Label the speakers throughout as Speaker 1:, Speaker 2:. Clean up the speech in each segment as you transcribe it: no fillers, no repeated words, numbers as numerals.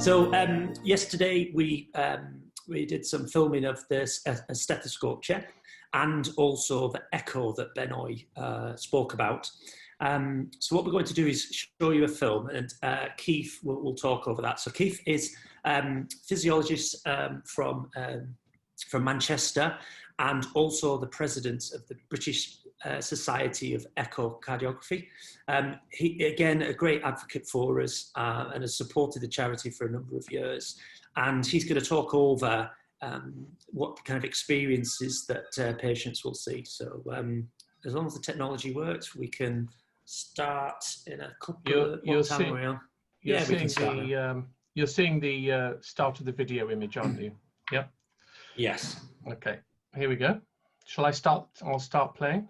Speaker 1: So yesterday we did some filming of this a stethoscope check and also the echo that Benoy spoke about. So what we're going to do is show you a film, and Keith will talk over that. So Keith is physiologist from Manchester, and also the president of the British Society of Echocardiography. He, again, a great advocate for us and has supported the charity for a number of years. And he's going to talk over what kind of experiences that patients will see. So as long as the technology works, we can start in a couple of...
Speaker 2: You're seeing the start of the video image, aren't you? Yep.
Speaker 1: Yes.
Speaker 2: Okay, here we go. Shall I start? I'll start playing.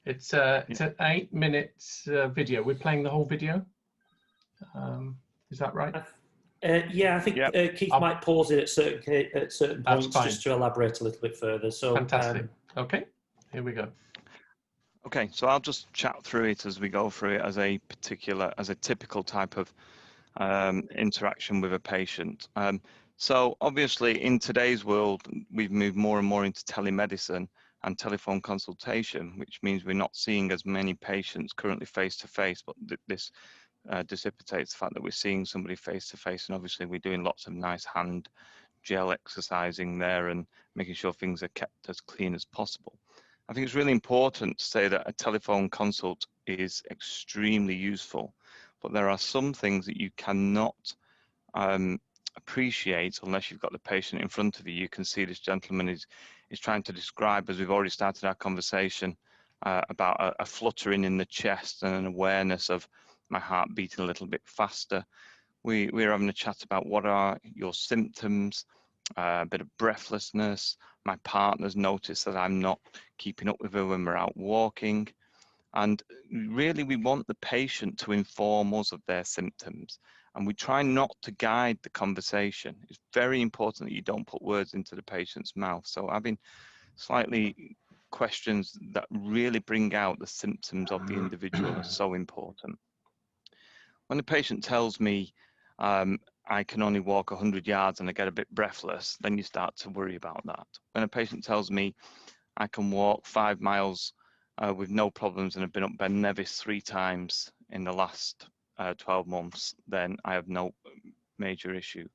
Speaker 2: It's an 8 minutes video. We're playing the whole video. Is that right?
Speaker 1: Yeah, I think Keith might pause it at certain points just to elaborate a little bit further. So
Speaker 2: fantastic. Okay, here we go.
Speaker 3: Okay, so I'll just chat through it as we go through it as a typical type of interaction with a patient. So obviously in today's world, we've moved more and more into telemedicine and telephone consultation, which means we're not seeing as many patients currently face-to-face, but this dissipates the fact that we're seeing somebody face-to-face, and obviously we're doing lots of nice hand gel exercising there and making sure things are kept as clean as possible. I think it's really important to say that a telephone consult is extremely useful, but there are some things that you cannot appreciate unless you've got the patient in front of you. You can see this gentleman is trying to describe, as we've already started our conversation, about a fluttering in the chest and an awareness of my heart beating a little bit faster. We're having a chat about what are your symptoms, a bit of breathlessness. My partner's noticed that I'm not keeping up with her when we're out walking. And really, we want the patient to inform us of their symptoms. And we try not to guide the conversation. It's very important that you don't put words into the patient's mouth. So having slightly questions that really bring out the symptoms of the individual is so important. When the patient tells me I can only walk 100 yards and I get a bit breathless, then you start to worry about that. When a patient tells me I can walk 5 miles with no problems and have been up Ben Nevis 3 times in the last 12 months, then I have no major issue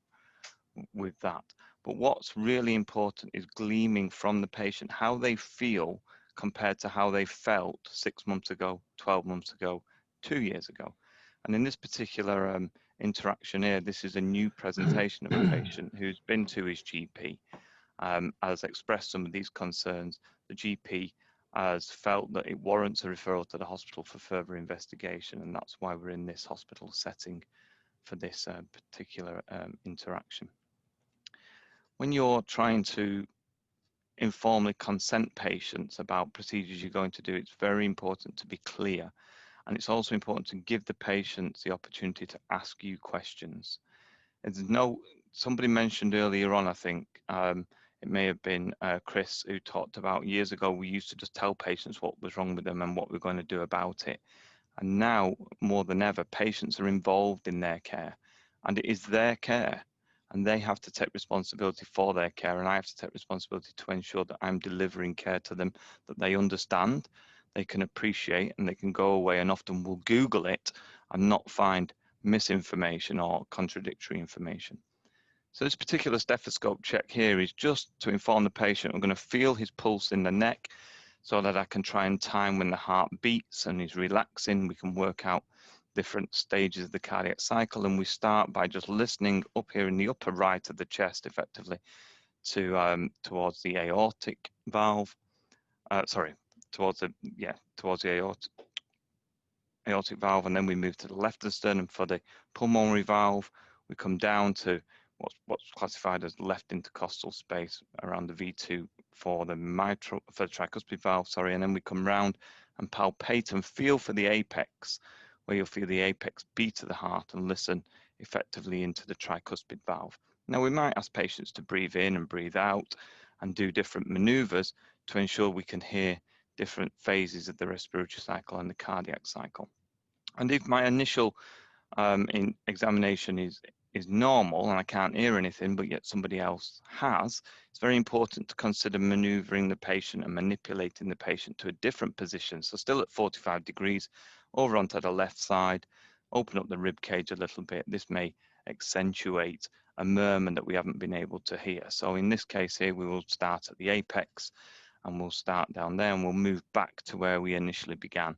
Speaker 3: with that. But what's really important is gleaming from the patient how they feel compared to how they felt 6 months ago, 12 months ago, 2 years ago. And in this particular interaction here, this is a new presentation of a patient who's been to his GP, has expressed some of these concerns. The GP has felt that it warrants a referral to the hospital for further investigation, and that's why we're in this hospital setting for this particular interaction. When you're trying to informally consent patients about procedures you're going to do, it's very important to be clear. And it's also important to give the patients the opportunity to ask you questions. Somebody mentioned earlier on, I think, it may have been Chris, who talked about years ago, we used to just tell patients what was wrong with them and what we're going to do about it. And now, more than ever, patients are involved in their care, and it is their care, and they have to take responsibility for their care, and I have to take responsibility to ensure that I'm delivering care to them that they understand, they can appreciate, and they can go away and often will Google it and not find misinformation or contradictory information. So this particular stethoscope check here is just to inform the patient. I'm going to feel his pulse in the neck so that I can try and time when the heart beats and he's relaxing. We can work out different stages of the cardiac cycle, and we start by just listening up here in the upper right of the chest, effectively, to towards the aortic valve. Towards the aortic valve, and then we move to the left of the sternum for the pulmonary valve. We come down to what's classified as left intercostal space around the V2 for the tricuspid valve, and then we come round and palpate and feel for the apex, where you'll feel the apex beat of the heart, and listen effectively into the tricuspid valve. Now, we might ask patients to breathe in and breathe out and do different maneuvers to ensure we can hear different phases of the respiratory cycle and the cardiac cycle. And if my initial examination is is normal and I can't hear anything, but yet somebody else has, it's very important to consider maneuvering the patient and manipulating the patient to a different position. So still at 45 degrees, over onto the left side, open up the rib cage a little bit. This may accentuate a murmur that we haven't been able to hear. So in this case here, we will start at the apex and we'll start down there and we'll move back to where we initially began.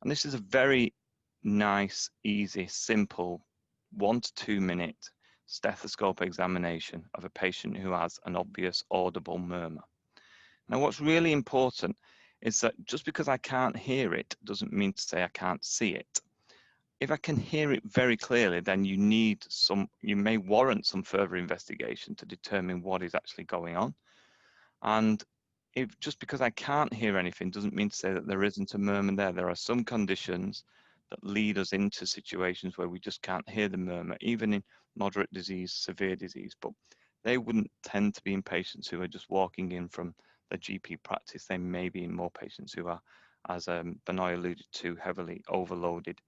Speaker 3: And this is a very nice, easy, simple 1 to 2 minute stethoscope examination of a patient who has an obvious audible murmur. Now, what's really important is that just because I can't hear it doesn't mean to say I can't see it. If I can hear it very clearly, then you may warrant some further investigation to determine what is actually going on. And if just because I can't hear anything doesn't mean to say that there isn't a murmur there. There are some conditions that lead us into situations where we just can't hear the murmur, even in moderate disease, severe disease, but they wouldn't tend to be in patients who are just walking in from the GP practice. They may be in more patients who are, as Benoit alluded to, heavily overloaded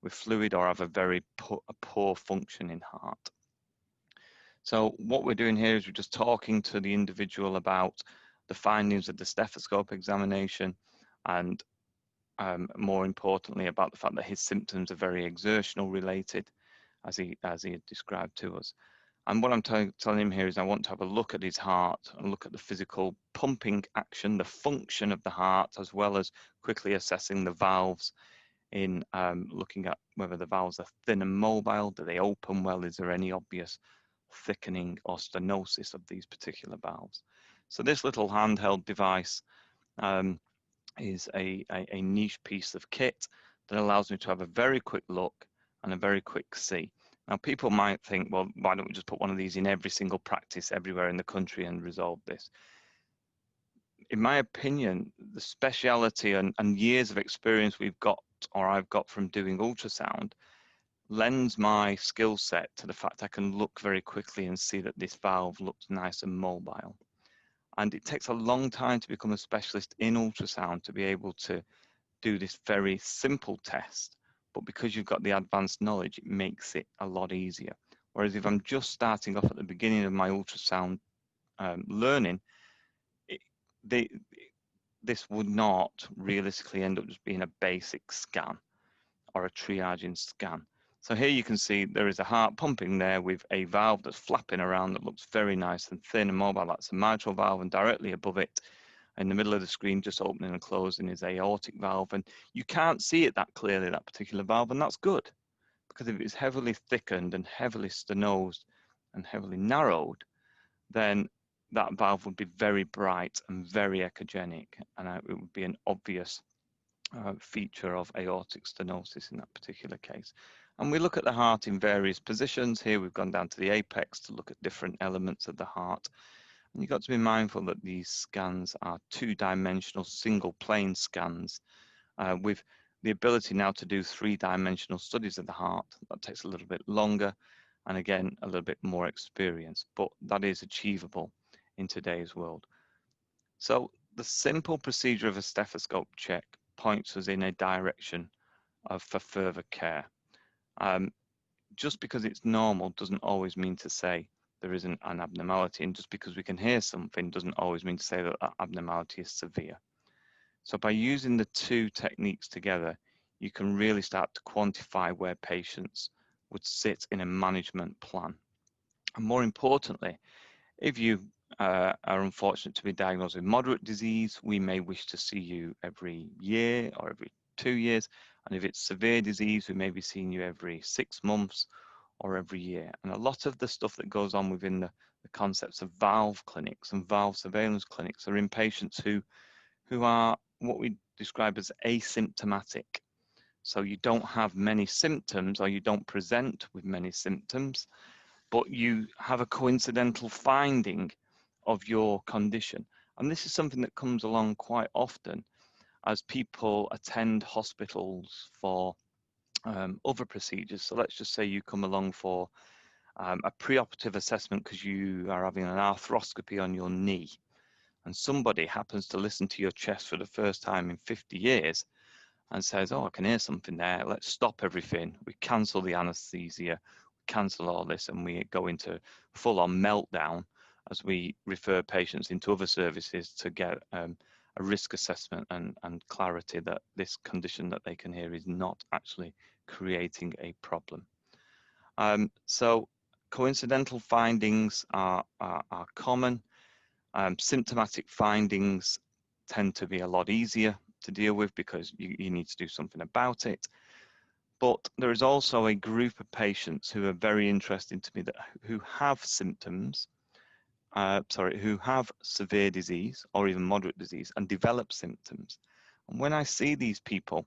Speaker 3: with fluid or have a very poor functioning heart. So what we're doing here is we're just talking to the individual about the findings of the stethoscope examination and more importantly about the fact that his symptoms are very exertional related, as he had described to us. And what I'm telling him here is I want to have a look at his heart and look at the physical pumping action, the function of the heart, as well as quickly assessing the valves in looking at whether the valves are thin and mobile. Do they open well? Is there any obvious thickening or stenosis of these particular valves? So this little handheld device is a niche piece of kit that allows me to have a very quick look and a very quick see. Now, people might think, well, why don't we just put one of these in every single practice everywhere in the country and resolve this? In my opinion, the speciality and years of experience we've got, or I've got from doing ultrasound, lends my skill set to the fact I can look very quickly and see that this valve looks nice and mobile. And it takes a long time to become a specialist in ultrasound to be able to do this very simple test. But because you've got the advanced knowledge, it makes it a lot easier. Whereas if I'm just starting off at the beginning of my ultrasound learning, this would not realistically end up just being a basic scan or a triaging scan. So here you can see there is a heart pumping there with a valve that's flapping around that looks very nice and thin and mobile. That's a mitral valve, and directly above it, in the middle of the screen, just opening and closing, is aortic valve. And you can't see it that clearly, that particular valve, and that's good, because if it's heavily thickened and heavily stenosed and heavily narrowed, then that valve would be very bright and very echogenic, and it would be an obvious feature of aortic stenosis in that particular case. And we look at the heart in various positions. Here we've gone down to the apex to look at different elements of the heart. And you've got to be mindful that these scans are two-dimensional single plane scans with the ability now to do three-dimensional studies of the heart. That takes a little bit longer and again a little bit more experience, but that is achievable in today's world. So the simple procedure of a stethoscope check points us in a direction for further care. Just because it's normal doesn't always mean to say there isn't an abnormality, and just because we can hear something doesn't always mean to say that that abnormality is severe. So by using the two techniques together, you can really start to quantify where patients would sit in a management plan. And more importantly, if you are unfortunate to be diagnosed with moderate disease, we may wish to see you every year or every 2 years. And if it's severe disease, we may be seeing you every 6 months or every year. And a lot of the stuff that goes on within the concepts of valve clinics and valve surveillance clinics are in patients who are what we describe as asymptomatic. So you don't have many symptoms, or you don't present with many symptoms, but you have a coincidental finding of your condition. And this is something that comes along quite often as people attend hospitals for other procedures. So let's just say you come along for a preoperative assessment because you are having an arthroscopy on your knee, and somebody happens to listen to your chest for the first time in 50 years and says, oh, I can hear something there. Let's stop everything. We cancel the anesthesia, cancel all this and we go into full-on meltdown as we refer patients into other services to get a risk assessment and clarity that this condition that they can hear is not actually creating a problem. So coincidental findings are common. Symptomatic findings tend to be a lot easier to deal with because you need to do something about it. But there is also a group of patients who are very interesting to me who have symptoms, who have severe disease or even moderate disease and develop symptoms. And when I see these people,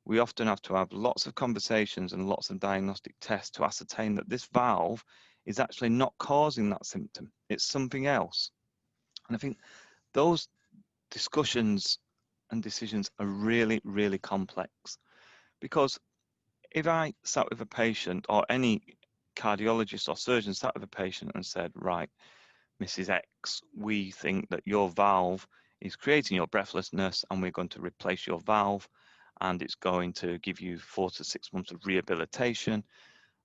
Speaker 3: we often have to have lots of conversations and lots of diagnostic tests to ascertain that this valve is actually not causing that symptom. It's something else. And I think those discussions and decisions are really, really complex, because if I sat with a patient, or any cardiologist or surgeon sat with a patient and said, right, Mrs. X, we think that your valve is creating your breathlessness and we're going to replace your valve and it's going to give you 4 to 6 months of rehabilitation,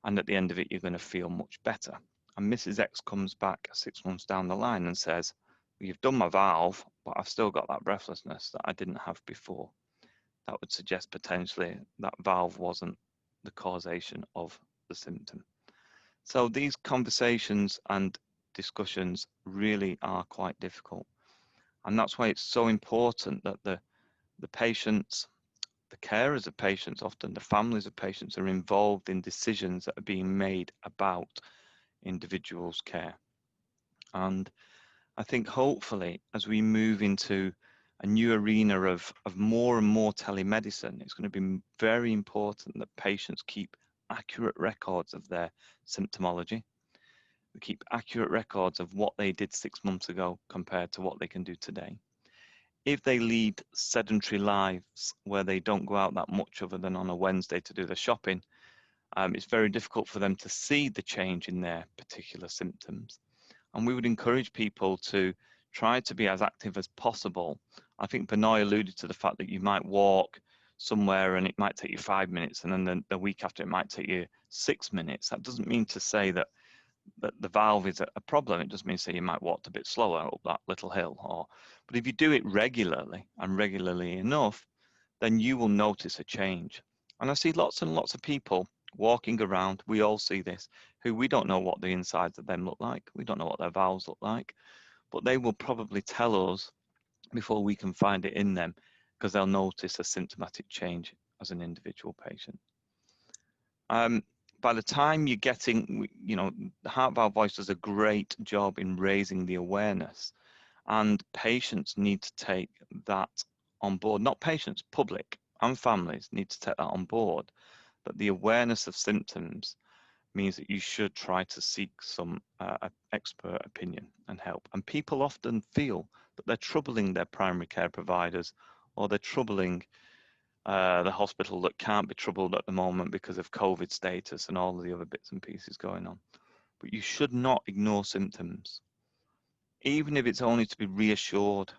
Speaker 3: and at the end of it you're going to feel much better. And Mrs. X comes back 6 months down the line and says, well, you've done my valve, but I've still got that breathlessness that I didn't have before. That would suggest potentially that valve wasn't the causation of the symptom. So these conversations and discussions really are quite difficult. And that's why it's so important that the patients, the carers of patients, often the families of patients, are involved in decisions that are being made about individuals' care. And I think hopefully as we move into a new arena of more and more telemedicine, it's going to be very important that patients keep accurate records of their symptomology. We keep accurate records of what they did 6 months ago compared to what they can do today. If they lead sedentary lives where they don't go out that much other than on a Wednesday to do their shopping, it's very difficult for them to see the change in their particular symptoms. And we would encourage people to try to be as active as possible. I think Benoit alluded to the fact that you might walk somewhere and it might take you 5 minutes, and then the week after it might take you 6 minutes. That doesn't mean to say that the valve is a problem. It just means that you might walk a bit slower up that little hill. But if you do it regularly and regularly enough, then you will notice a change. And I see lots and lots of people walking around, we all see this, who we don't know what the insides of them look like. We don't know what their valves look like, but they will probably tell us before we can find it in them, because they'll notice a symptomatic change as an individual patient. By the time you're getting, the Heart Valve Voice does a great job in raising the awareness, and patients need to take that on board. Not patients, public and families need to take that on board. But the awareness of symptoms means that you should try to seek some expert opinion and help. And people often feel that they're troubling their primary care providers, or they're troubling the hospital that can't be troubled at the moment because of COVID status and all the other bits and pieces going on. But you should not ignore symptoms, even if it's only to be reassured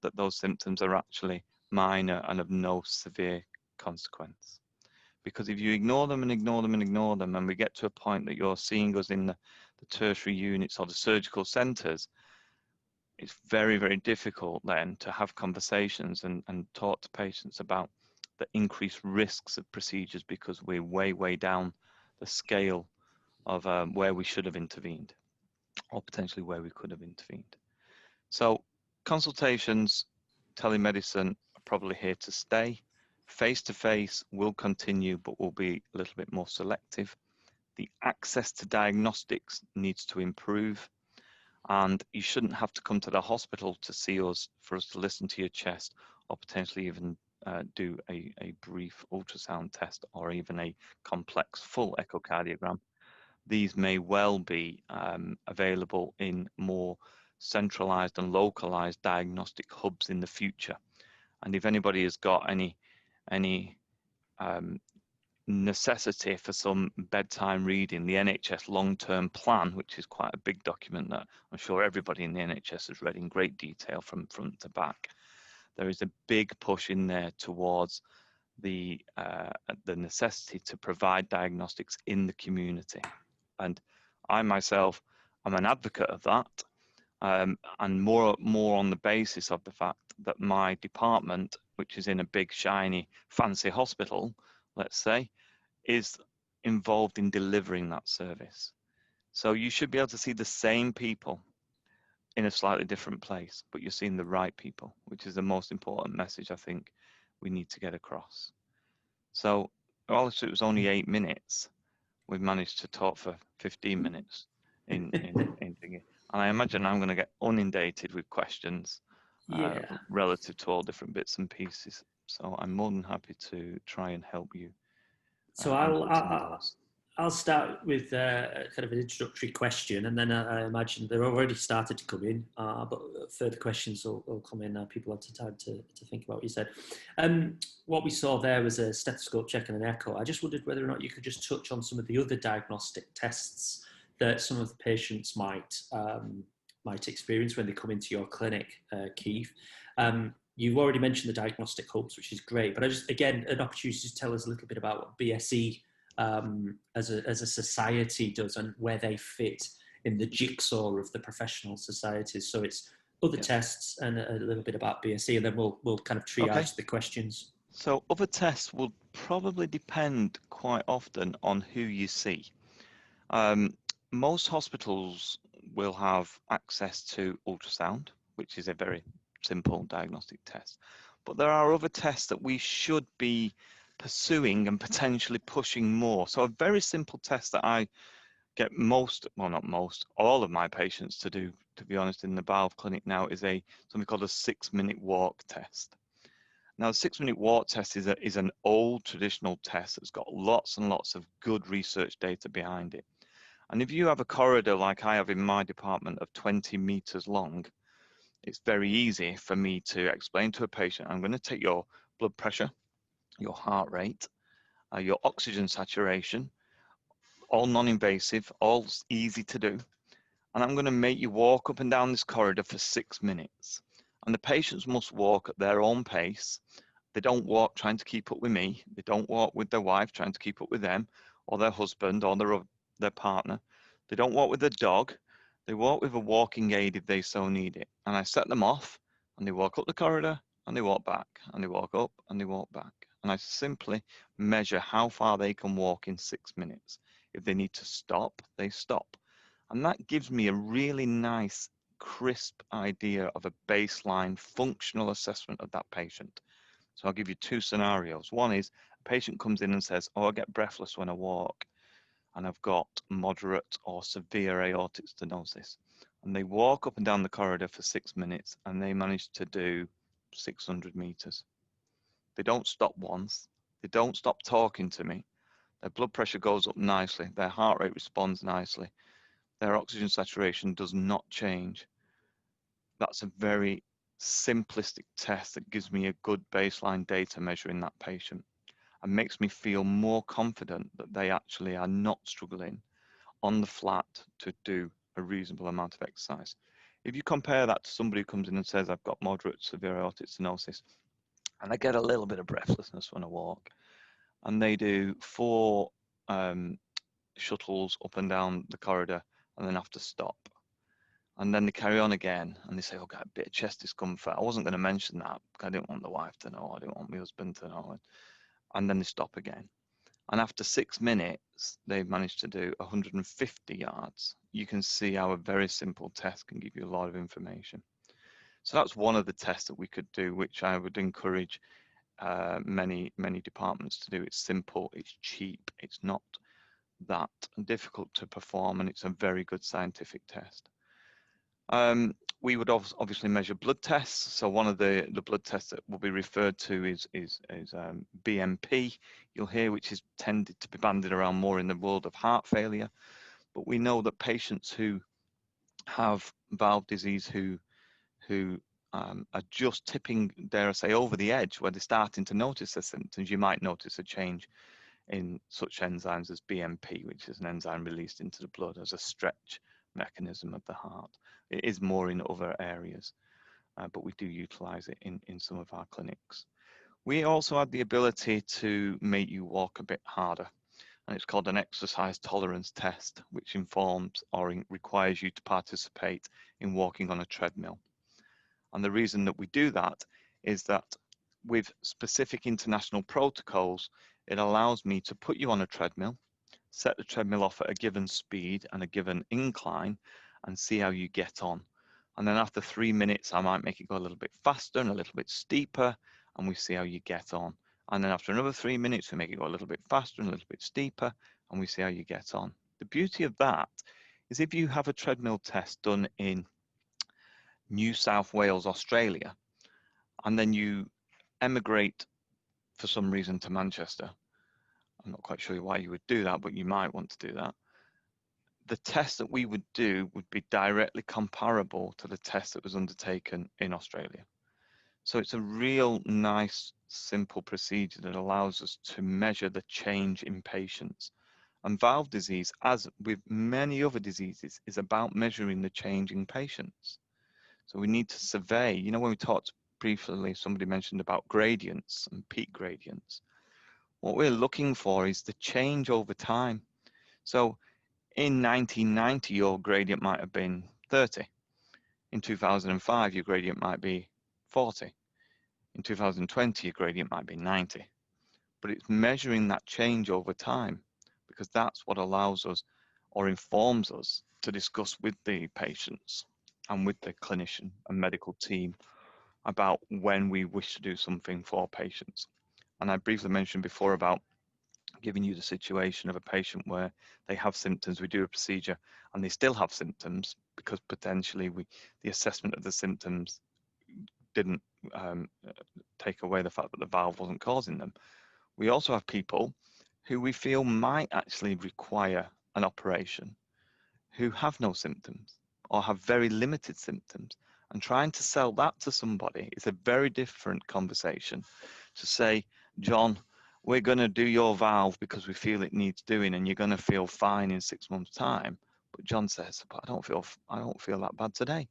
Speaker 3: that those symptoms are actually minor and of no severe consequence. Because if you ignore them and ignore them and ignore them, and we get to a point that you're seeing us in the tertiary units or the surgical centres, it's very, very difficult then to have conversations and talk to patients about the increased risks of procedures, because we're way, way down the scale of where we should have intervened, or potentially where we could have intervened. So consultations, telemedicine are probably here to stay. Face-to-face will continue, but will be a little bit more selective. The access to diagnostics needs to improve, and you shouldn't have to come to the hospital to see us for us to listen to your chest, or potentially even do a brief ultrasound test, or even a complex full echocardiogram. These may well be available in more centralized and localized diagnostic hubs in the future. And if anybody has got any necessity for some bedtime reading, the NHS long-term plan, which is quite a big document that I'm sure everybody in the NHS has read in great detail from front to back, there is a big push in there towards the necessity to provide diagnostics in the community. And I myself am an advocate of that, and more on the basis of the fact that my department, which is in a big, shiny, fancy hospital, let's say, is involved in delivering that service. So you should be able to see the same people in a slightly different place, but you're seeing the right people, which is the most important message I think we need to get across. So, although it was only 8 minutes, we've managed to talk for 15 minutes in thinking. And I imagine I'm going to get inundated with questions relative to all different bits and pieces. So I'm more than happy to try and help you.
Speaker 1: So I'll start with kind of an introductory question, and then I imagine they're already started to come in, but further questions will come in. People have time to think about what you said. What we saw there was a stethoscope check and an echo. I just wondered whether or not you could just touch on some of the other diagnostic tests that some of the patients might experience when they come into your clinic, Keith. You've already mentioned the diagnostic hubs, which is great, but I just, again, an opportunity to tell us a little bit about what BSE as a society does and where they fit in the jigsaw of the professional societies. So it's other tests and a little bit about BSE, and then we'll kind of triage the questions.
Speaker 3: So other tests will probably depend quite often on who you see. Most hospitals will have access to ultrasound, which is a very simple diagnostic test. But there are other tests that we should be pursuing and potentially pushing more. So a very simple test that I get all of my patients to do, to be honest, in the Valve clinic now is something called a 6-minute walk test. Now, the 6-minute walk test is an old traditional test that's got lots and lots of good research data behind it. And if you have a corridor like I have in my department of 20 meters long, it's very easy for me to explain to a patient, I'm going to take your blood pressure, your heart rate, your oxygen saturation, all non-invasive, all easy to do. And I'm going to make you walk up and down this corridor for 6 minutes. And the patients must walk at their own pace. They don't walk trying to keep up with me. They don't walk with their wife trying to keep up with them, or their husband, or their partner. They don't walk with their dog. They walk with a walking aid if they so need it. And I set them off, and they walk up the corridor, and they walk back, and they walk up, and they walk back. And I simply measure how far they can walk in 6 minutes. If they need to stop, they stop. And that gives me a really nice, crisp idea of a baseline functional assessment of that patient. So I'll give you 2 scenarios. One is a patient comes in and says, oh, I get breathless when I walk, and I've got moderate or severe aortic stenosis. And they walk up and down the corridor for 6 minutes, and they manage to do 600 meters. They don't stop once. They don't stop talking to me. Their blood pressure goes up nicely. Their heart rate responds nicely. Their oxygen saturation does not change. That's a very simplistic test that gives me a good baseline data measuring that patient and makes me feel more confident that they actually are not struggling on the flat to do a reasonable amount of exercise. If you compare that to somebody who comes in and says, I've got moderate severe aortic stenosis and I get a little bit of breathlessness when I walk, and they do 4 shuttles up and down the corridor and then have to stop. And then they carry on again and they say, oh, got a bit of chest discomfort. I wasn't going to mention that because I didn't want the wife to know. I didn't want my husband to know. And then they stop again. And after 6 minutes, they've managed to do 150 yards. You can see how a very simple test can give you a lot of information. So that's one of the tests that we could do, which I would encourage many departments to do. It's simple, it's cheap, it's not that difficult to perform, and it's a very good scientific test. We would obviously measure blood tests. So one of the blood tests that will be referred to is BMP, you'll hear, which is tended to be bandied around more in the world of heart failure. But we know that patients who have valve disease who are just tipping, dare I say, over the edge where they're starting to notice the symptoms, you might notice a change in such enzymes as BMP, which is an enzyme released into the blood as a stretch mechanism of the heart. It is more in other areas, but we do utilize it in some of our clinics. We also have the ability to make you walk a bit harder. and it's called an exercise tolerance test, which informs or requires you to participate in walking on a treadmill. And the reason that we do that is that with specific international protocols, it allows me to put you on a treadmill, set the treadmill off at a given speed and a given incline, and see how you get on. And then after 3 minutes, I might make it go a little bit faster and a little bit steeper, and we see how you get on. And then after another 3 minutes, we make it go a little bit faster and a little bit steeper, and we see how you get on. The beauty of that is if you have a treadmill test done in New South Wales, Australia, and then you emigrate for some reason to Manchester, I'm not quite sure why you would do that, but you might want to do that. The test that we would do would be directly comparable to the test that was undertaken in Australia. So it's a real nice, simple procedure that allows us to measure the change in patients. And valve disease, as with many other diseases, is about measuring the change in patients. So we need to survey, you know, when we talked briefly, somebody mentioned about gradients and peak gradients. What we're looking for is the change over time. So in 1990, your gradient might have been 30. In 2005, your gradient might be 40. In 2020, your gradient might be 90. But it's measuring that change over time, because that's what allows us or informs us to discuss with the patients and with the clinician and medical team about when we wish to do something for patients. And I briefly mentioned before about giving you the situation of a patient where they have symptoms, we do a procedure and they still have symptoms because potentially the assessment of the symptoms didn't take away the fact that the valve wasn't causing them. We also have people who we feel might actually require an operation who have no symptoms or have very limited symptoms, and trying to sell that to somebody is a very different conversation to say, John, we're going to do your valve because we feel it needs doing and you're going to feel fine in 6 months' time. But John says, but I don't feel that bad today.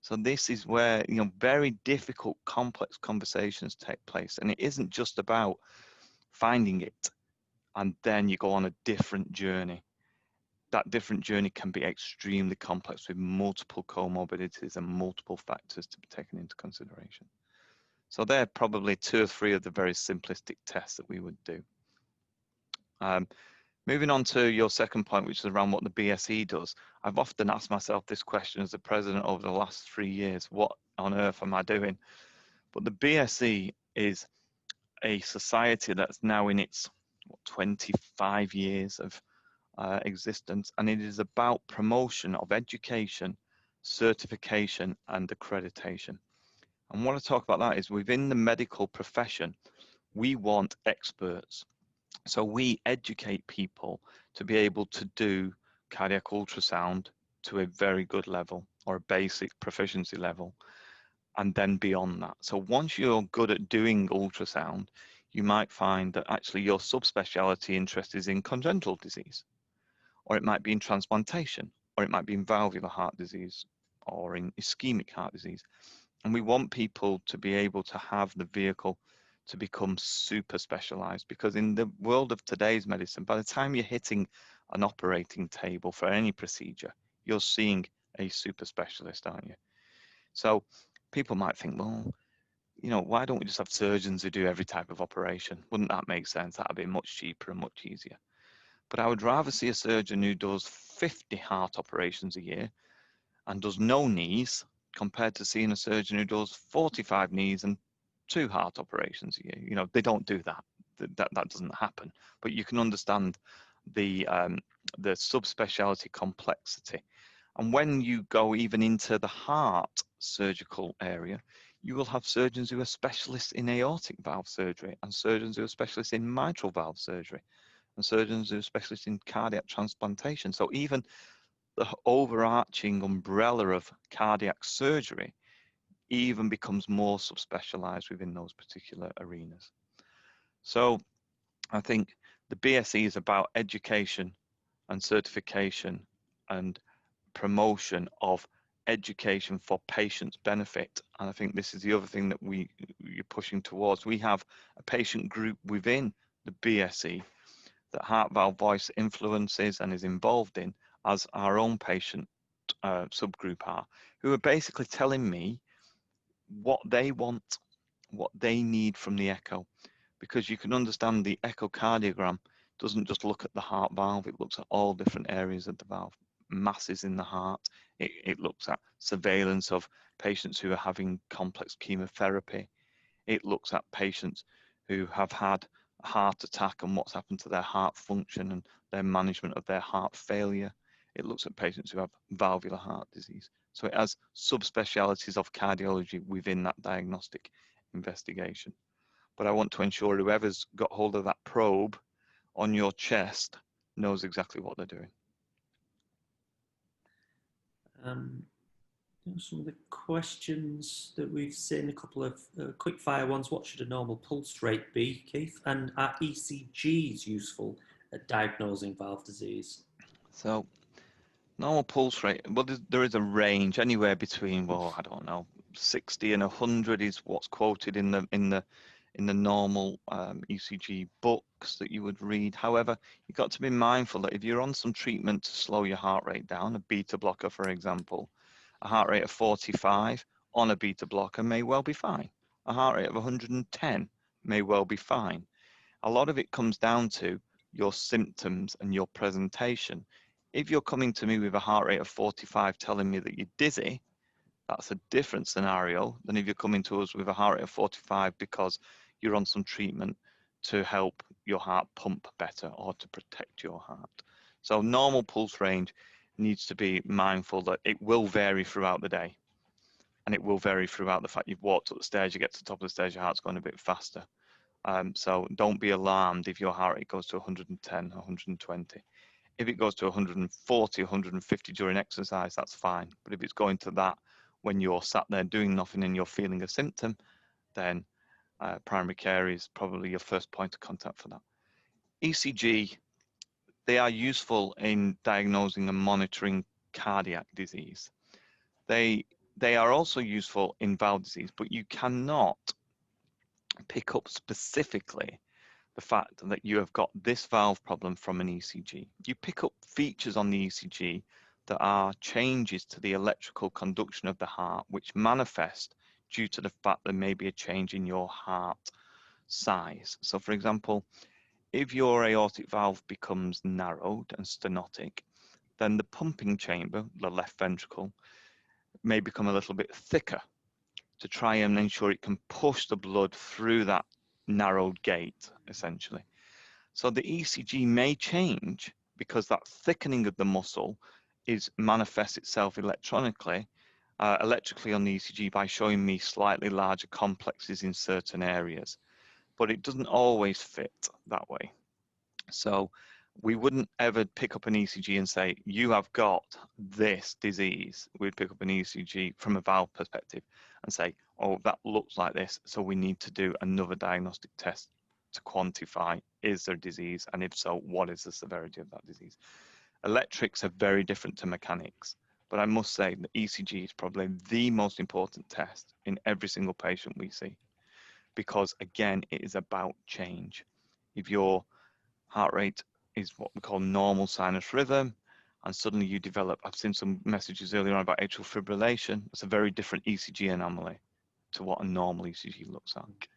Speaker 3: So this is where, you know, very difficult, complex conversations take place. And it isn't just about finding it and then you go on a different journey. That different journey can be extremely complex with multiple comorbidities and multiple factors to be taken into consideration. So they're probably 2 or 3 of the very simplistic tests that we would do. Moving on to your second point, which is around what the BSE does. I've often asked myself this question as the president over the last 3 years, what on earth am I doing? But the BSE is a society that's now in its 25 years of existence, and it is about promotion of education, certification, and accreditation. And what I talk about that is within the medical profession, we want experts. So we educate people to be able to do cardiac ultrasound to a very good level or a basic proficiency level, and then beyond that. So once you're good at doing ultrasound, you might find that actually your subspecialty interest is in congenital disease, or it might be in transplantation, or it might be in valvular heart disease, or in ischemic heart disease. And we want people to be able to have the vehicle to become super specialized, because in the world of today's medicine, by the time you're hitting an operating table for any procedure, you're seeing a super specialist, aren't you? So people might think, well, you know, why don't we just have surgeons who do every type of operation? Wouldn't that make sense? That'd be much cheaper and much easier. But I would rather see a surgeon who does 50 heart operations a year and does no knees compared to seeing a surgeon who does 45 knees and 2 heart operations a year. You know, they don't do that. That doesn't happen. But you can understand the subspecialty complexity. And when you go even into the heart surgical area, you will have surgeons who are specialists in aortic valve surgery and surgeons who are specialists in mitral valve surgery and surgeons who are specialists in cardiac transplantation. So even the overarching umbrella of cardiac surgery even becomes more subspecialized within those particular arenas. So I think the BSE is about education and certification and promotion of education for patients' benefit. And I think this is the other thing that you're pushing towards. We have a patient group within the BSE that heart valve voice influences and is involved in, as our own patient subgroup are, who are basically telling me what they want, what they need from the echo. Because you can understand the echocardiogram doesn't just look at the heart valve, it looks at all different areas of the valve, masses in the heart. It looks at surveillance of patients who are having complex chemotherapy. It looks at patients who have had a heart attack and what's happened to their heart function and their management of their heart failure. It looks at patients who have valvular heart disease. So it has subspecialties of cardiology within that diagnostic investigation. But I want to ensure whoever's got hold of that probe on your chest knows exactly what they're doing.
Speaker 1: Some of the questions that we've seen, a couple of quick fire ones. What should a normal pulse rate be, Keith? And are ECGs useful at diagnosing valve disease?
Speaker 3: So normal pulse rate, well, there is a range anywhere between, well, I don't know, 60 and 100 is what's quoted in the normal ECG books that you would read. However, you've got to be mindful that if you're on some treatment to slow your heart rate down, a beta blocker, for example, a heart rate of 45 on a beta blocker may well be fine. A heart rate of 110 may well be fine. A lot of it comes down to your symptoms and your presentation. If you're coming to me with a heart rate of 45 telling me that you're dizzy, that's a different scenario than if you're coming to us with a heart rate of 45 because you're on some treatment to help your heart pump better or to protect your heart. So normal pulse range needs to be mindful that it will vary throughout the day. And it will vary throughout the fact you've walked up the stairs, you get to the top of the stairs, your heart's going a bit faster. So don't be alarmed if your heart rate goes to 110, 120. If it goes to 140, 150 during exercise, that's fine. But if it's going to that when you're sat there doing nothing and you're feeling a symptom, then primary care is probably your first point of contact for that. ECG, they are useful in diagnosing and monitoring cardiac disease. They are also useful in valve disease, but you cannot pick up specifically the fact that you have got this valve problem from an ECG. You pick up features on the ECG that are changes to the electrical conduction of the heart, which manifest due to the fact there may be a change in your heart size. So for example, if your aortic valve becomes narrowed and stenotic, then the pumping chamber, the left ventricle, may become a little bit thicker to try and ensure it can push the blood through that narrowed gate, essentially. So the ECG may change because that thickening of the muscle manifests itself electrically on the ECG by showing me slightly larger complexes in certain areas, but it doesn't always fit that way. So we wouldn't ever pick up an ECG and say, you have got this disease. We'd pick up an ECG from a valve perspective and say, oh, that looks like this, so we need to do another diagnostic test to quantify, is there disease, and if so, what is the severity of that disease? Electrics are very different to mechanics, but I must say that ECG is probably the most important test in every single patient we see, because again, it is about change. If your heart rate is what we call normal sinus rhythm, and suddenly you develop, I've seen some messages earlier on about atrial fibrillation, it's a very different ECG anomaly to what a normal ECG looks like.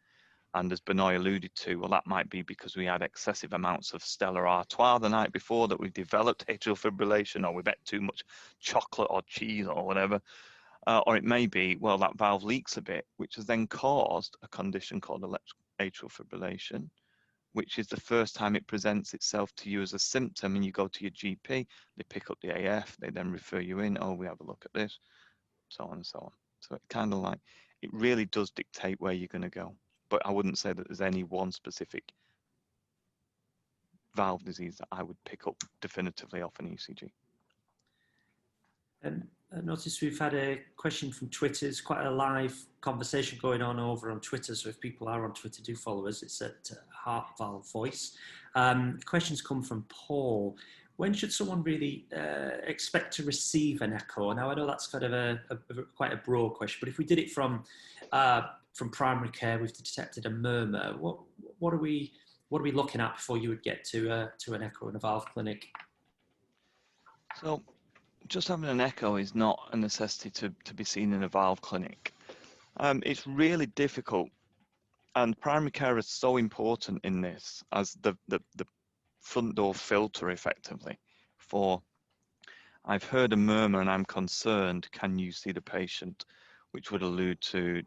Speaker 3: And as Benoit alluded to, well, that might be because we had excessive amounts of Stella Artois the night before that we developed atrial fibrillation, or we ate too much chocolate or cheese or whatever. Or it may be, well, that valve leaks a bit, which has then caused a condition called atrial fibrillation, which is the first time it presents itself to you as a symptom, and you go to your GP, they pick up the AF, they then refer you in, oh, we have a look at this, so on and so on. So it kind of like, it really does dictate where you're going to go. But I wouldn't say that there's any one specific valve disease that I would pick up definitively off an ECG.
Speaker 1: I noticed we've had a question from Twitter. It's quite a live conversation going on over on Twitter. So if people are on Twitter, do follow us. It's at Heart Valve Voice. Questions come from Paul. When should someone really expect to receive an echo? Now, I know that's kind of quite a broad question, but if we did it from primary care, we've detected a murmur. What are we what are we looking at before you would get to an echo in a valve clinic?
Speaker 3: So just having an echo is not a necessity to be seen in a valve clinic. It's really difficult, and primary care is so important in this as the front door filter effectively for, I've heard a murmur and I'm concerned, can you see the patient, which would allude to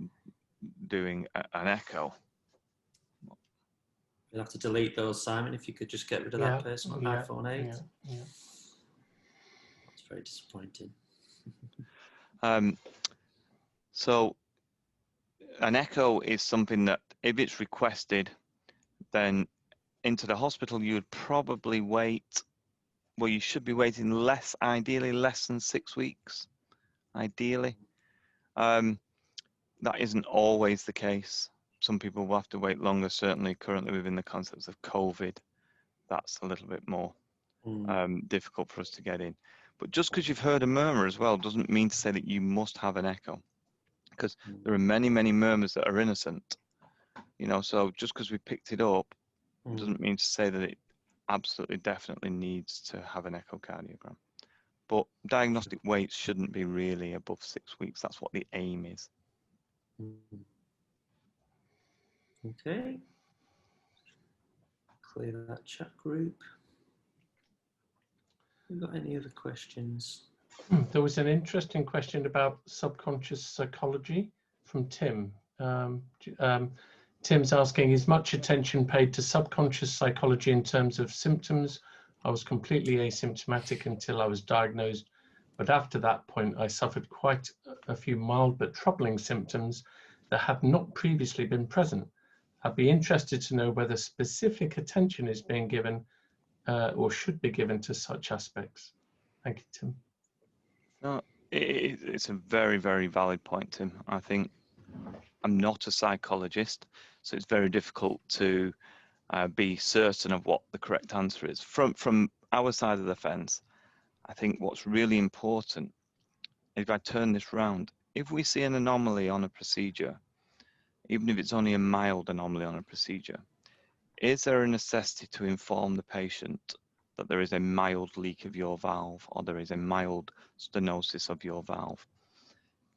Speaker 3: doing an echo.
Speaker 1: You'll have to delete those, Simon, if you could just get rid of that person on iPhone 8.
Speaker 2: Yeah.
Speaker 1: That's very disappointing.
Speaker 3: So an echo is something that if it's requested, then into the hospital you would probably wait, well, you should be waiting ideally less than 6 weeks, ideally. That isn't always the case. Some people will have to wait longer, certainly currently within the concepts of COVID. That's a little bit more difficult for us to get in. But just because you've heard a murmur as well doesn't mean to say that you must have an echo, because there are many, many murmurs that are innocent. You know, so just because we picked it up doesn't mean to say that it absolutely definitely needs to have an echocardiogram. But diagnostic waits shouldn't be really above 6 weeks. That's what the aim is.
Speaker 1: Okay. Clear that chat group. Have we got any other questions?
Speaker 2: There was an interesting question about subconscious psychology from Tim. Tim's asking, is much attention paid to subconscious psychology in terms of symptoms? I was completely asymptomatic until I was diagnosed, but after that point, I suffered quite a few mild but troubling symptoms that had not previously been present. I'd be interested to know whether specific attention is being given or should be given to such aspects. Thank you, Tim.
Speaker 3: No, it's a very, very valid point, Tim. I think I'm not a psychologist, so it's very difficult to be certain of what the correct answer is. From our side of the fence, I think what's really important, if I turn this round, if we see an anomaly on a procedure, even if it's only a mild anomaly on a procedure, is there a necessity to inform the patient that there is a mild leak of your valve or there is a mild stenosis of your valve?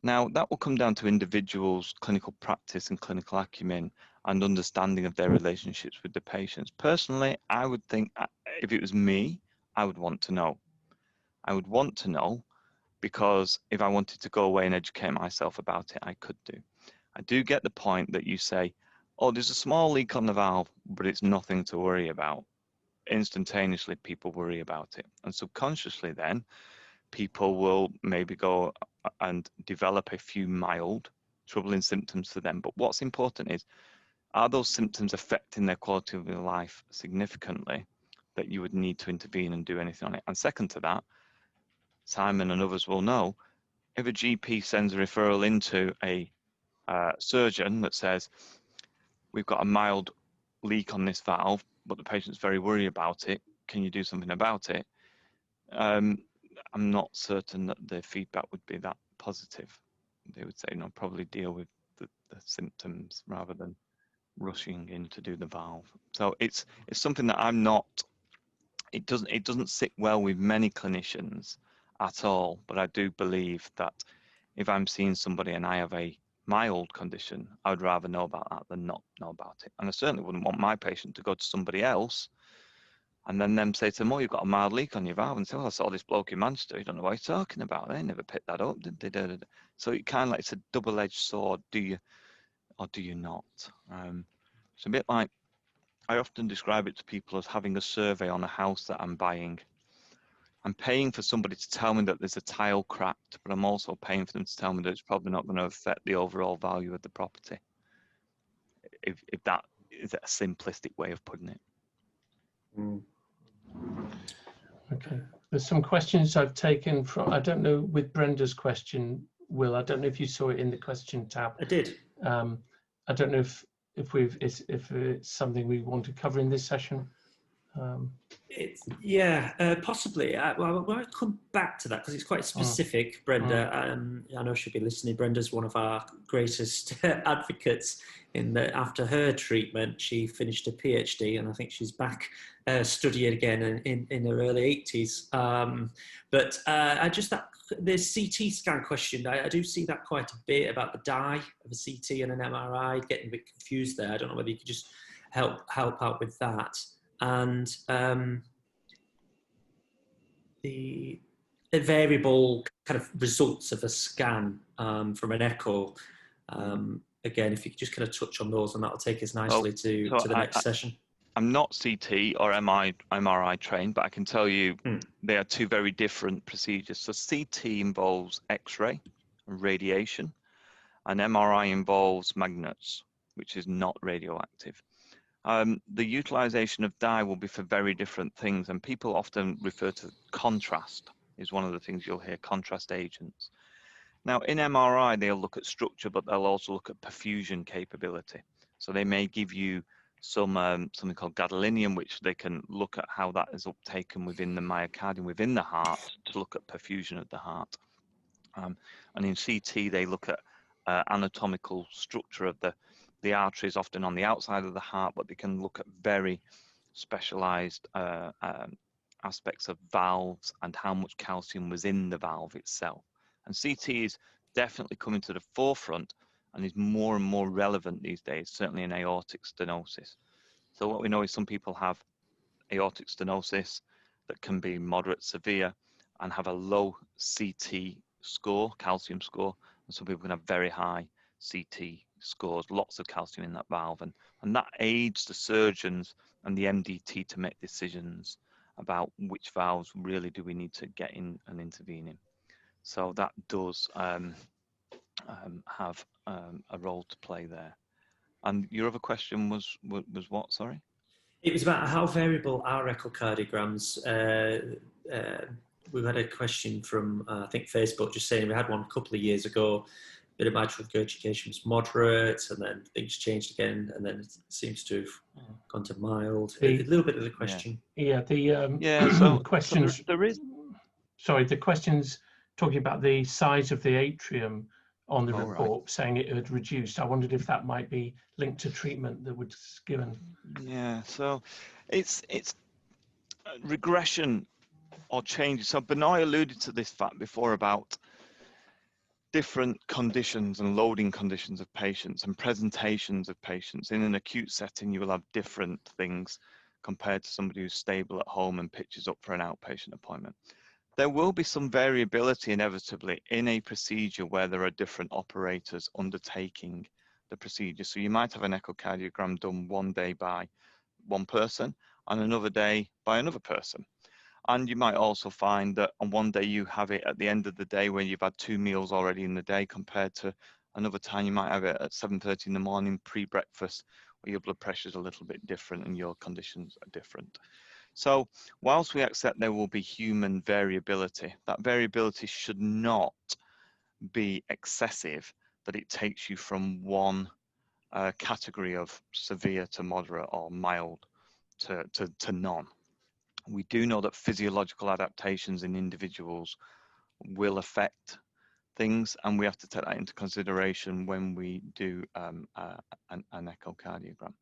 Speaker 3: Now, that will come down to individuals' clinical practice and clinical acumen and understanding of their relationships with the patients. Personally, I would think if it was me, I would want to know. I would want to know because if I wanted to go away and educate myself about it, I could do. I do get the point that you say, oh, there's a small leak on the valve, but it's nothing to worry about. Instantaneously, people worry about it. And subconsciously then, people will maybe go and develop a few mild troubling symptoms for them. But what's important is, are those symptoms affecting their quality of life significantly that you would need to intervene and do anything on it? And second to that, Simon and others will know, if a GP sends a referral into a surgeon that says, we've got a mild leak on this valve, but the patient's very worried about it, can you do something about it? I'm not certain that the feedback would be that positive. They would say, no, probably deal with the symptoms rather than rushing in to do the valve. So it's something that I'm not, it doesn't sit well with many clinicians at all, but I do believe that if I'm seeing somebody and I have a mild condition, I would rather know about that than not know about it. And I certainly wouldn't want my patient to go to somebody else and then them say to them, oh, you've got a mild leak on your valve, and say, oh, I saw this bloke in Manchester, you don't know what he's talking about. They never picked that up, did they? So it kind of like, it's a double-edged sword. Do you or do you not? It's a bit like, I often describe it to people as having a survey on a house that I'm buying. I'm paying for somebody to tell me that there's a tile cracked, but I'm also paying for them to tell me that it's probably not going to affect the overall value of the property. If that is a simplistic way of putting it.
Speaker 2: Okay, there's some questions I've taken from, I don't know, with Brenda's question, Will, I don't know if you saw it in the question tab.
Speaker 1: I did.
Speaker 2: I don't know if it's something we want to cover in this session.
Speaker 1: Possibly. Well, I might come back to that because it's quite specific, Brenda. I know she'll be listening. Brenda's one of our greatest advocates after her treatment, she finished a PhD, and I think she's back studying again in her early 80s. The CT scan question, I do see that quite a bit about the dye of a CT and an MRI, getting a bit confused there. I don't know whether you could just help out with that. And the variable kind of results of a scan from an echo. Again, if you could just kind of touch on those, and that'll take us nicely to the next session.
Speaker 3: I'm not CT or MRI trained, but I can tell you they are two very different procedures. So CT involves X-ray and radiation, and MRI involves magnets, which is not radioactive. The utilization of dye will be for very different things, and people often refer to contrast is one of the things you'll hear, contrast agents. Now, in MRI, they'll look at structure, but they'll also look at perfusion capability. So they may give you some something called gadolinium, which they can look at how that is uptaken within the myocardium, within the heart, to look at perfusion of the heart. And in CT, they look at anatomical structure of the arteries, often on the outside of the heart, but they can look at very specialized aspects of valves and how much calcium was in the valve itself. And CT is definitely coming to the forefront and is more and more relevant these days, certainly in aortic stenosis. So what we know is some people have aortic stenosis that can be moderate, severe, and have a low CT score, calcium score, and some people can have very high CT scores, lots of calcium in that valve, and that aids the surgeons and the MDT to make decisions about which valves really do we need to get in and intervene in. So that does have a role to play there. And your other question was what, sorry?
Speaker 1: It was about how variable are echocardiograms. We've had a question from, I think, Facebook, just saying we had one a couple of years ago. Bit of mitral regurgitation was moderate, and then things changed again, and then it seems to have gone to mild. A little bit of the question.
Speaker 2: So questions.
Speaker 3: So there is.
Speaker 2: Sorry, the questions talking about the size of the atrium on the report, saying it had reduced. I wondered if that might be linked to treatment that was given.
Speaker 3: Yeah, so it's regression or changes. So Benoit alluded to this fact before about different conditions and loading conditions of patients and presentations of patients. In an acute setting, you will have different things compared to somebody who's stable at home and pitches up for an outpatient appointment. There will be some variability inevitably in a procedure where there are different operators undertaking the procedure. So you might have an echocardiogram done one day by one person and another day by another person. And you might also find that on one day you have it at the end of the day when you've had 2 meals already in the day, compared to another time you might have it at 7:30 in the morning pre-breakfast, where your blood pressure is a little bit different and your conditions are different. So whilst we accept there will be human variability, that variability should not be excessive, that it takes you from one category of severe to moderate or mild to none. We do know that physiological adaptations in individuals will affect things, and we have to take that into consideration when we do an echocardiogram.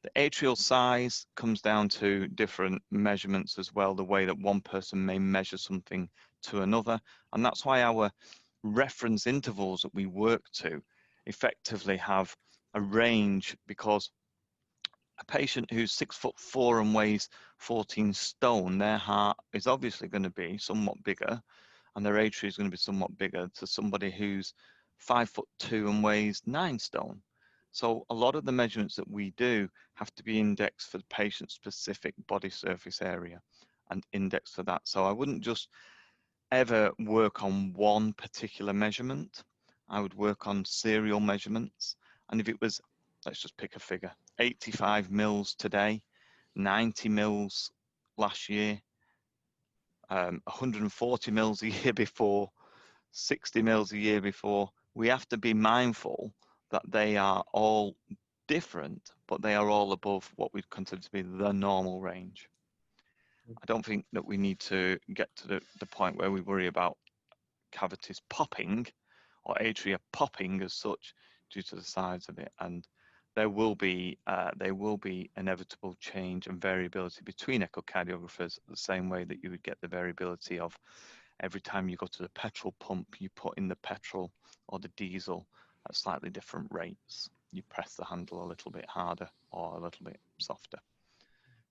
Speaker 3: The atrial size comes down to different measurements as well, the way that one person may measure something to another, and that's why our reference intervals that we work to effectively have a range, because a patient who's 6'4" and weighs 14 stone, their heart is obviously going to be somewhat bigger, and their atria is going to be somewhat bigger to somebody who's 5'2" and weighs 9 stone. So a lot of the measurements that we do have to be indexed for the patient's specific body surface area and indexed for that. So I wouldn't just ever work on one particular measurement. I would work on serial measurements. And if it was, let's just pick a figure, 85 mils today, 90 mils last year, 140 mils a year before, 60 mils a year before, we have to be mindful that they are all different, but they are all above what we'd consider to be the normal range. I don't think that we need to get to the point where we worry about cavities popping or atria popping as such due to the size of it. And there will be inevitable change and variability between echocardiographers, the same way that you would get the variability of every time you go to the petrol pump, you put in the petrol or the diesel at slightly different rates. You press the handle a little bit harder or a little bit softer.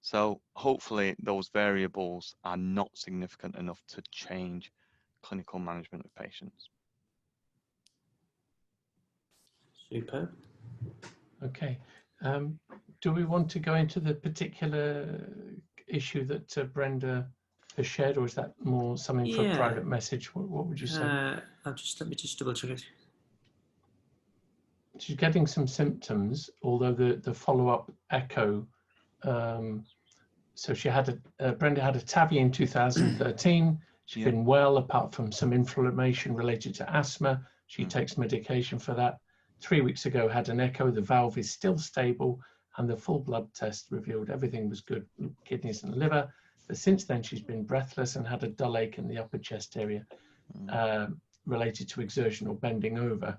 Speaker 3: So hopefully those variables are not significant enough to change clinical management of patients.
Speaker 1: Superb.
Speaker 2: Okay. Do we want to go into the particular issue that Brenda has shared, or is that more something for a private message? What would you say?
Speaker 1: Let me just double check it.
Speaker 2: She's getting some symptoms, although the follow-up echo. So she had Brenda had a TAVI in 2013. She's been well, apart from some inflammation related to asthma. She takes medication for that. 3 weeks ago, had an echo. The valve is still stable, and the full blood test revealed everything was good, kidneys and liver. But since then, she's been breathless and had a dull ache in the upper chest area related to exertion or bending over.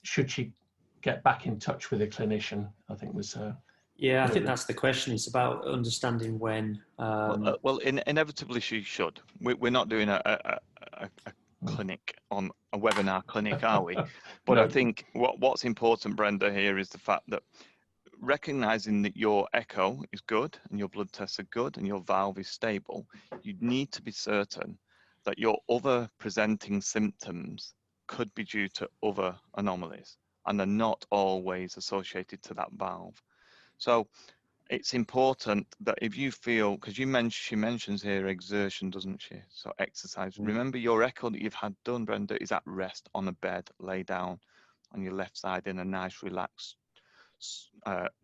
Speaker 2: Should she get back in touch with a clinician? I think was her.
Speaker 1: Yeah, I think that's the question. It's about understanding when.
Speaker 3: Well, inevitably she should. We're not doing a clinic on a webinar clinic, are we? But no. I think what's important, Brenda, here is the fact that recognizing that your echo is good and your blood tests are good and your valve is stable, you need to be certain that your other presenting symptoms could be due to other anomalies, and they're not always associated to that valve. So it's important that if you feel, because she mentions here exertion, doesn't she? So exercise. Remember, your echo that you've had done, Brenda, is at rest on a bed, lay down on your left side in a nice, relaxed,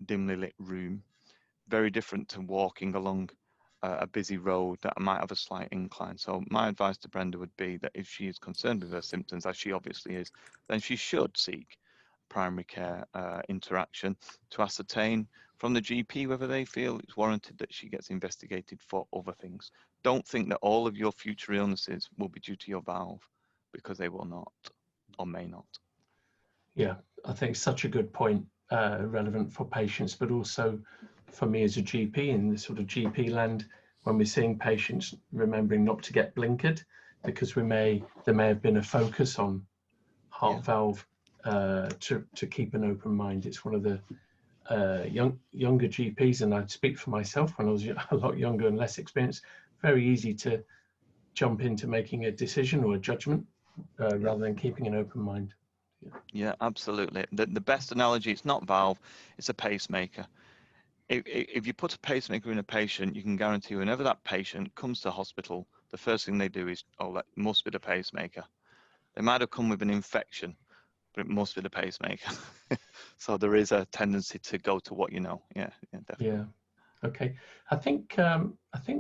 Speaker 3: dimly lit room. Very different to walking along a busy road that might have a slight incline. So my advice to Brenda would be that if she is concerned with her symptoms, as she obviously is, then she should seek primary care interaction to ascertain from the GP whether they feel it's warranted that she gets investigated for other things. Don't think that all of your future illnesses will be due to your valve, because they will not or may not.
Speaker 2: Yeah, I think such a good point, relevant for patients, but also for me as a GP in the sort of GP land, when we're seeing patients, remembering not to get blinkered, because there may have been a focus on heart valve to keep an open mind. It's one of the younger GPs, and I speak for myself when I was a lot younger and less experienced, very easy to jump into making a decision or a judgment rather than keeping an open mind.
Speaker 3: Yeah, absolutely. The best analogy, it's not valve, it's a pacemaker. If you put a pacemaker in a patient, you can guarantee whenever that patient comes to hospital, the first thing they do is, oh, that must be the pacemaker. They might have come with an infection, but it must be the pacemaker. So there is a tendency to go to what you know. Yeah, definitely.
Speaker 2: Yeah. Okay. I think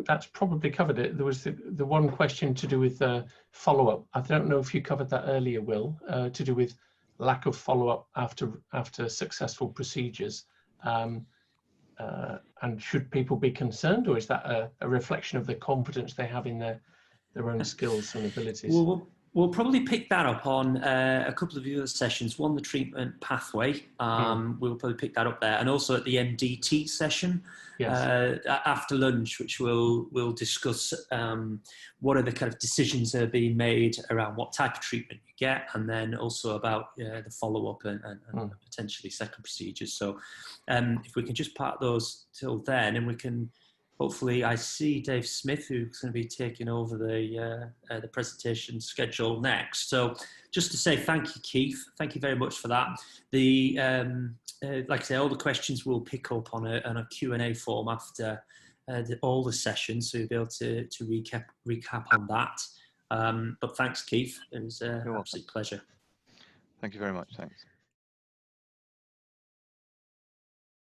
Speaker 2: that's probably covered it. There was the one question to do with follow-up. I don't know if you covered that earlier, Will, to do with lack of follow-up after successful procedures. And should people be concerned, or is that a reflection of the confidence they have in their own skills and abilities?
Speaker 1: We'll probably pick that up on a couple of the other sessions. One, the treatment pathway. We'll probably pick that up there, and also at the MDT session after lunch, which we'll discuss what are the kind of decisions that are being made around what type of treatment you get, and then also about the follow-up and potentially second procedures. So if we can just park those till then, and we can. Hopefully, I see Dave Smith, who's going to be taking over the presentation schedule next. So just to say thank you, Keith. Thank you very much for that. Like I say, all the questions we'll pick up on a Q&A form after all the sessions, so you'll be able to recap on that. But thanks, Keith. It was an absolute pleasure.
Speaker 3: Thank you very much. Thanks.